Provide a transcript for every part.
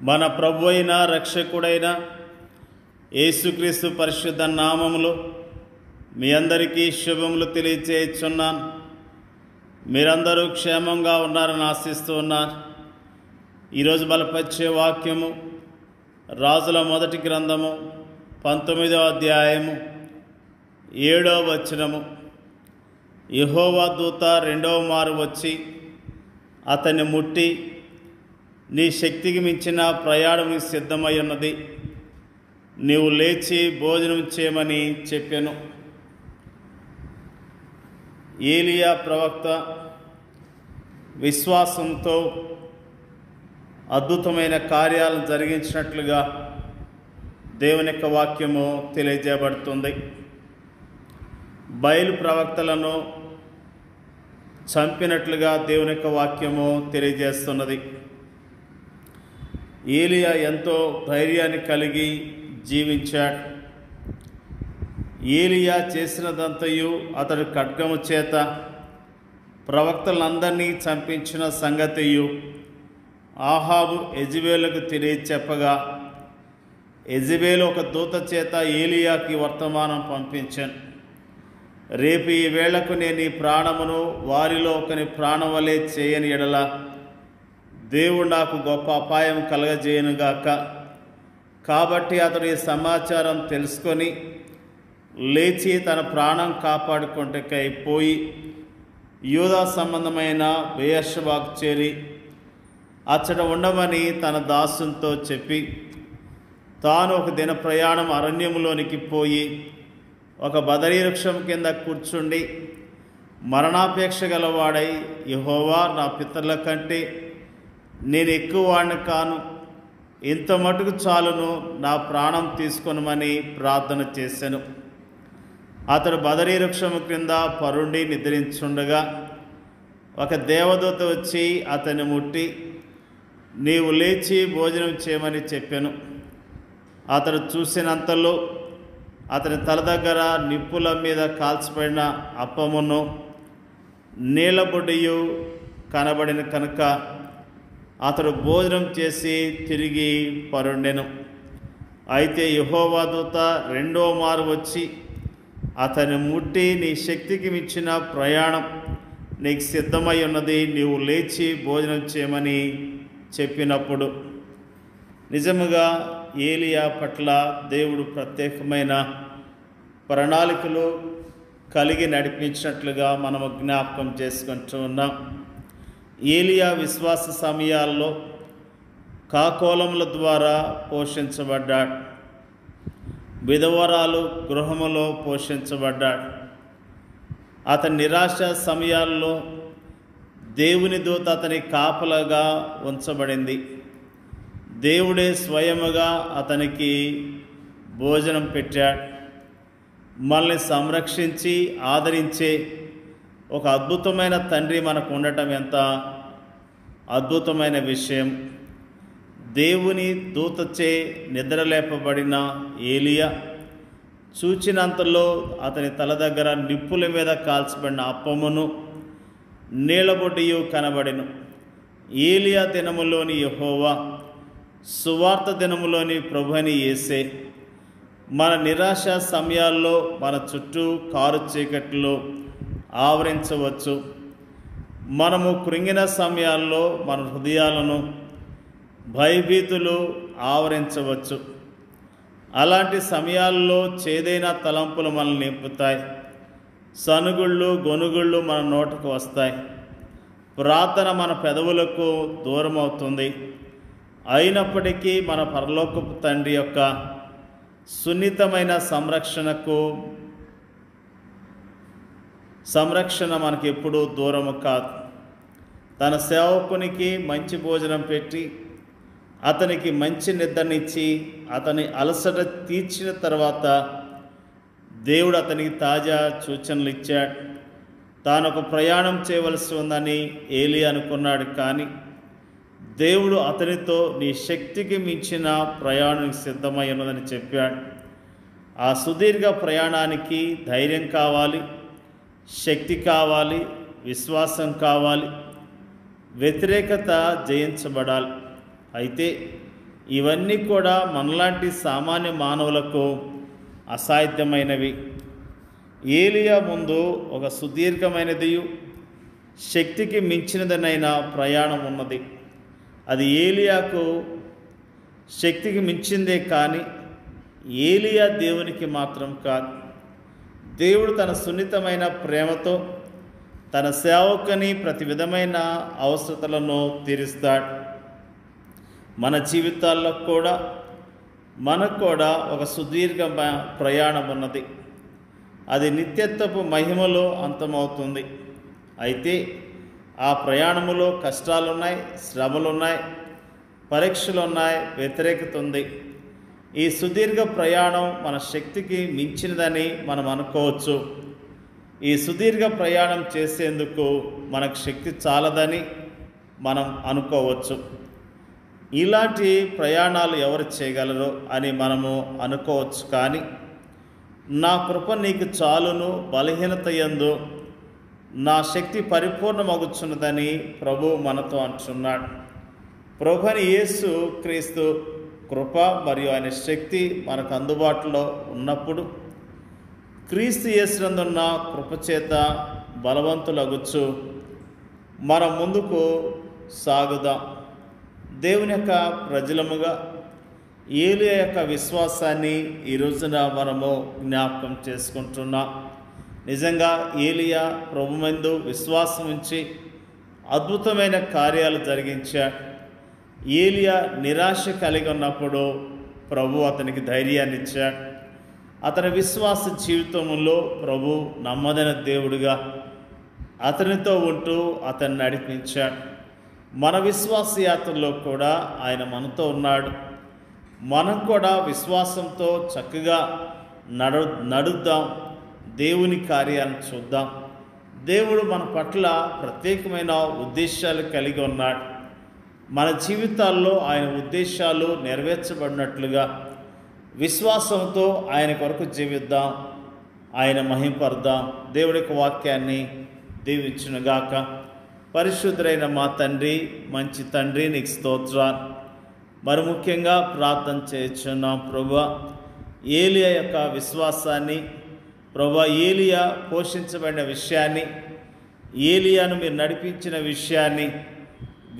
మన ప్రభు అయిన రక్షకుడైన యేసుక్రీస్తు పరిశుద్ధ నామములో మీ అందరికీ శుభములు తెలియజేయుచున్నాను. మీరందరూ క్షేమంగా ఉన్నారని ఆశిస్తూ ఉన్నాను. ఈరోజు బలపరిచే వాక్యము రాజుల మొదటి గ్రంథము 19వ అధ్యాయము 7వ వచనము. యెహోవా దూత రెండవ మారు వచ్చి అతన్ని ముట్టి, నీ శక్తికి మించిన ప్రయాణం సిద్ధమై ఉన్నది, నీవు లేచి భోజనం చేయమని చెప్పాను. ఏలియా ప్రవక్త విశ్వాసంతో అద్భుతమైన కార్యాలను జరిగించినట్లుగా దేవుని యొక్క వాక్యము తెలియజేయబడుతుంది. బయలు ప్రవక్తలను చంపినట్లుగా దేవుని యొక్క వాక్యము తెలియజేస్తున్నది. ఏలియా ఎంతో ధైర్యాన్ని కలిగి జీవించాడు. ఏలియా చేసినదంతయు అతడు ఖడ్గము చేత ప్రవక్తలందరినీ చంపించిన సంగతియు ఆహాబు యెజెబెలుకు తెలియచెప్పగా, యెజెబెలు ఒక దూత చేత ఏలియాకి వర్తమానం పంపించాను. రేపు ఈ వేళకు నేను ఈ ప్రాణమును వారిలో ఒకని ప్రాణం వలె చేయని ఎడల దేవుడు నాకు గొప్ప అపాయం కలగజేయనుగాక. కాబట్టి అతడు ఈ సమాచారం తెలుసుకొని లేచి తన ప్రాణం కాపాడుకుంటకై పోయి యూదా సంబంధమైన బెయేర్షెబాకు చేరి అచ్చట ఉండమని తన దాసునితో చెప్పి, తాను ఒక దిన ప్రయాణం అరణ్యములోనికి పోయి ఒక బదరీ వృక్షం కింద కూర్చుండి మరణాపేక్ష గలవాడై, యెహోవా, నా పితరుల కంటే నేను ఎక్కువ వాడిని కాను, ఇంత మటుకు చాలును, నా ప్రాణం తీసుకొనమని ప్రార్థన చేశాను. అతడు బదరీ వృక్షము క్రింద పరుండి నిద్రించుండగా ఒక దేవదూత వచ్చి అతన్ని ముట్టి, నీవు లేచి భోజనం చేయమని చెప్పాను. అతడు చూసినంతలో అతని తల దగ్గర నిప్పుల మీద కాల్చిపడిన అప్పమును నీళ్ళబొడ్డియు కనబడిన కనుక అతడు భోజనం చేసి తిరిగి పరుండెను. అయితే యెహోవా దూత రెండో మారు వచ్చి అతన్ని ముట్టి, నీ శక్తికి మించిన ప్రయాణం నీకు సిద్ధమై ఉన్నది, నీవు లేచి భోజనం చేయమని చెప్పినప్పుడు నిజముగా ఏలియా పట్ల దేవుడు ప్రత్యేకమైన ప్రణాళికలు కలిగి నడిపించినట్లుగా మనము జ్ఞాపకం చేసుకుంటూ ఉన్నాం. ఏలియా విశ్వాస సమయాల్లో కాకోలముల ద్వారా పోషించబడ్డాడు. విధవరాలు గృహములో పోషించబడ్డాడు. అతని నిరాశ సమయాల్లో దేవుని దూత అతని కాపలాగా ఉంచబడింది. దేవుడే స్వయముగా అతనికి భోజనం పెట్టాడు. మనల్ని సంరక్షించి ఆదరించే ఒక అద్భుతమైన తండ్రి మనకు ఉండటం ఎంత అద్భుతమైన విషయం. దేవుని దూతచే నిద్రలేపబడిన ఏలియా చూచినంతలో అతని తల దగ్గర నిప్పుల మీద కాల్చబడిన అప్పమును నీళ్ళబొడ్డియు కనబడెను. ఏలియా దినములోని యెహోవా, సువార్త దినములోని ప్రభుని యేసే మన నిరాశ సమయాల్లో మన చుట్టూ కారు చీకట్లో ఆవరించవచ్చు. మనము కృంగిన సమయాల్లో మన హృదయాలను భయభీతులు ఆవరించవచ్చు. అలాంటి సమయాల్లో చేదైన తలంపులు మనల్ని నింపుతాయి. సనుగుళ్ళు గొనుగుళ్ళు మన నోటకు వస్తాయి. ప్రార్థన మన పెదవులకు దూరం అవుతుంది. అయినప్పటికీ మన పరలోకపు తండ్రి యొక్క సున్నితమైన సంరక్షణ మనకి ఎప్పుడూ దూరము కాదు. తన సేవకునికి మంచి భోజనం పెట్టి అతనికి మంచి నిద్రనిచ్చి అతని అలసట తీర్చిన తర్వాత దేవుడు అతనికి తాజా సూచనలు ఇచ్చాడు. తాను ఒక ప్రయాణం చేయవలసి ఉందని ఏలియా అనుకున్నాడు. కానీ దేవుడు అతనితో, నీ శక్తికి మించిన ప్రయాణం సిద్ధమై ఉన్నదని చెప్పాడు. ఆ సుదీర్ఘ ప్రయాణానికి ధైర్యం కావాలి, శక్తి కావాలి, విశ్వాసం కావాలి, వ్యతిరేకత జయించబడాలి. అయితే ఇవన్నీ కూడా మనలాంటి సామాన్య మానవులకు అసాధ్యమైనవి. ఏలియా ముందు ఒక సుదీర్ఘమైనది, శక్తికి మించినదనైన ప్రయాణం ఉన్నది. అది ఏలియాకు శక్తికి మించిందే కానీ ఏలియా దేవునికి మాత్రం కాదు. దేవుడు తన సున్నితమైన ప్రేమతో తన సేవకుని ప్రతి విధమైన అవసరతలను తీరుస్తాడు. మన జీవితాల్లో కూడా మనకు కూడా ఒక సుదీర్ఘ ప్రయాణం ఉన్నది. అది నిత్యత్వపు మహిమలో అంతమవుతుంది. అయితే ఆ ప్రయాణములో కష్టాలున్నాయి, శ్రమలున్నాయి, పరీక్షలు ఉన్నాయి, వ్యతిరేకత ఉంది. ఈ సుదీర్ఘ ప్రయాణం మన శక్తికి మించినదని మనం అనుకోవచ్చు. ఈ సుదీర్ఘ ప్రయాణం చేసేందుకు మనకు శక్తి చాలదని మనం అనుకోవచ్చు. ఇలాంటి ప్రయాణాలు ఎవరు చేయగలరు అని మనము అనుకోవచ్చు. కానీ నా కృప నీకు చాలును, బలహీనత యందు నా శక్తి పరిపూర్ణమగుచున్నదని ప్రభు మనతో అంటున్నాడు. ప్రభుని యేసు క్రీస్తు కృప మరియు ఆయన శక్తి మనకు అందుబాటులో ఉన్నప్పుడు క్రీస్తు యేసునందున్న కృపచేత బలవంతులగుచ్చు మనం ముందుకు సాగుదాం. దేవుని యొక్క ప్రజలముగా ఏలియా యొక్క విశ్వాసాన్ని ఈ రోజున మనము జ్ఞాపకం చేసుకుంటున్నాం. నిజంగా ఏలియా ప్రభుమందు విశ్వాసం ఉంచి అద్భుతమైన కార్యాలు జరిగించాడు. ఏలియా నిరాశ కలిగి ఉన్నప్పుడు ప్రభు అతనికి ధైర్యాన్ని ఇచ్చాడు. అతని విశ్వాస జీవితంలో ప్రభు నమ్మదైన దేవుడిగా అతనితో ఉంటూ అతన్ని నడిపించాడు. మన విశ్వాస యాత్రలో కూడా ఆయన మనతో ఉన్నాడు. మనం కూడా విశ్వాసంతో చక్కగా నడుద్దాం, దేవుని కార్యాలను చూద్దాం. దేవుడు మన పట్ల ప్రత్యేకమైన ఉద్దేశాలు కలిగి ఉన్నాడు. మన జీవితాల్లో ఆయన ఉద్దేశాలు నెరవేర్చబడినట్లుగా విశ్వాసంతో ఆయన కొరకు జీవిద్దాం, ఆయన మహింపర్దాం. దేవుడి యొక్క వాక్యాన్ని దీవించునుగాక. పరిశుద్ధుడైన మా తండ్రి, మంచి తండ్రి, నీకు స్తోత్రాలు. మరి ముఖ్యంగా ప్రార్థన చేయుచున్నాం ప్రభువా, ఏలియా యొక్క విశ్వాసాన్ని, ప్రభువా ఏలియా పోషించబడిన విషయాన్ని, ఏలియాను మీరు నడిపించిన విషయాన్ని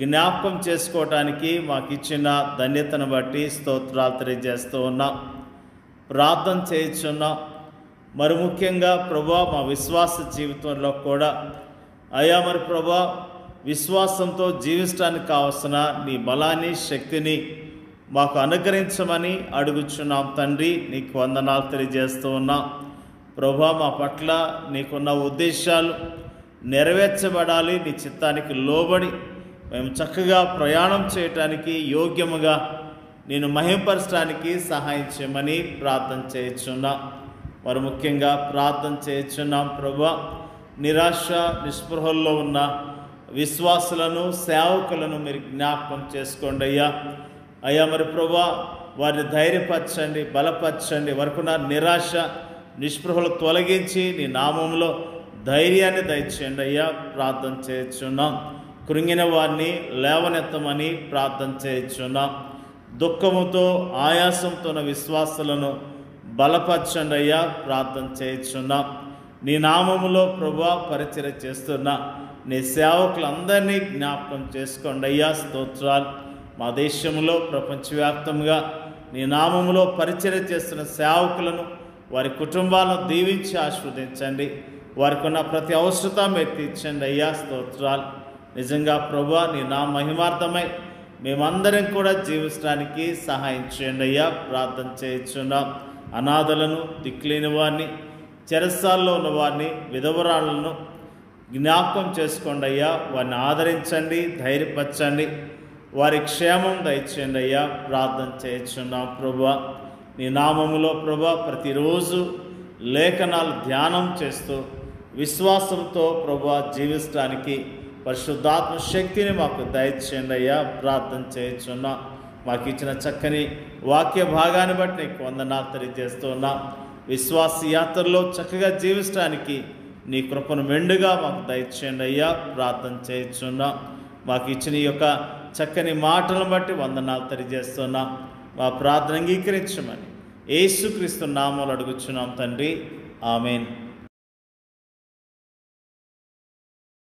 జ్ఞాపకం చేసుకోవటానికి మాకు ఇచ్చిన ధన్యతను బట్టి స్తోత్రాలు తెలియజేస్తూ ఉన్నాం, ప్రార్థన చేయుచున్నాం. మరి ముఖ్యంగా ప్రభువా మా విశ్వాస జీవితంలో కూడా అయా మరి ప్రభువా విశ్వాసంతో జీవించడానికి కావలసిన నీ బలాన్ని, శక్తిని మాకు అనుగ్రహించమని అడుగుచున్నాం తండ్రి. నీకు వందనాలు తెలియజేస్తూ ఉన్నాం ప్రభువా. మా పట్ల నీకున్న ఉద్దేశాలు నెరవేర్చబడాలి. నీ చిత్తానికి లోబడి మేము చక్కగా ప్రయాణం చేయటానికి, యోగ్యముగా నేను మహింపరచడానికి సహాయం చేయమని ప్రార్థన చేయుచున్నాం. మరి ముఖ్యంగా ప్రార్థన చేయుచున్నాం ప్రభువా, నిరాశ నిస్పృహల్లో ఉన్న విశ్వాసులను, సేవకులను మీరు జ్ఞాపకం చేసుకోండి అయ్యా. అయ్యా మరి ప్రభువా వారిని ధైర్యపరచండి, బలపరచండి. వరకున్న నిరాశ నిస్పృహలు తొలగించి నీ నామంలో ధైర్యాన్ని దయచేయండి అయ్యా. ప్రార్థన చేయుచున్నాం. కృంగిన వారిని లేవనెత్తమని ప్రార్థన చేయుచున్నాం. దుఃఖముతో, ఆయాసంతో ఉన్న విశ్వాసులను బలపరచండి అయ్యా. ప్రార్థన చేయుచున్నాం. నీ నామములో ప్రభువా పరిచర్య చేస్తున్న నీ సేవకులందరినీ జ్ఞాపకం చేసుకోండి అయ్యా. స్తోత్రాలు. మా దేశంలో ప్రపంచవ్యాప్తంగా నీ నామములో పరిచర్య చేస్తున్న సేవకులను, వారి కుటుంబాలను దీవించి ఆశీర్వదించండి. వారికి ఉన్న ప్రతి అవసరత మీరు తీర్చండి అయ్యా. స్తోత్రాలు. నిజంగా ప్రభువా నీ నా మహిమార్థమై మేమందరం కూడా జీవించడానికి సహాయం చేయండి అయ్యా. ప్రార్థన చేయుచున్నాం. అనాథలను, దిక్కులేని వారిని, చెరసాల్లో ఉన్న వారిని, విధవరాళ్లను జ్ఞాపకం చేసుకోండి అయ్యా. వారిని ఆదరించండి, ధైర్యపరచండి, వారి క్షేమం దయచేయండి అయ్యా. ప్రార్థన చేయుచున్నాం ప్రభువా. నీ నామములో ప్రభువా ప్రతిరోజు లేఖనాలు ధ్యానం చేస్తూ విశ్వాసంతో ప్రభువా జీవించడానికి పరిశుద్ధాత్మ శక్తిని మాకు దయచేయండి అయ్యా. ప్రార్థన చేయుచున్నాం. మాకు ఇచ్చిన చక్కని వాక్య భాగాన్ని బట్టి నీకు వందనాలు తెలియజేస్తున్నాం. విశ్వాస యాత్రలో చక్కగా జీవించడానికి నీ కృపను మెండుగా మాకు దయచేయండి అయ్యా. ప్రార్థన చేయుచున్నాం. మాకు ఇచ్చిన ఈ యొక్క చక్కని మాటలను బట్టి వందనాలు తెలియజేస్తున్నాం. మా ప్రార్థన అంగీకరించమని యేసుక్రీస్తు నామములో అడుగుచున్నాం తండ్రి. ఆమేన్.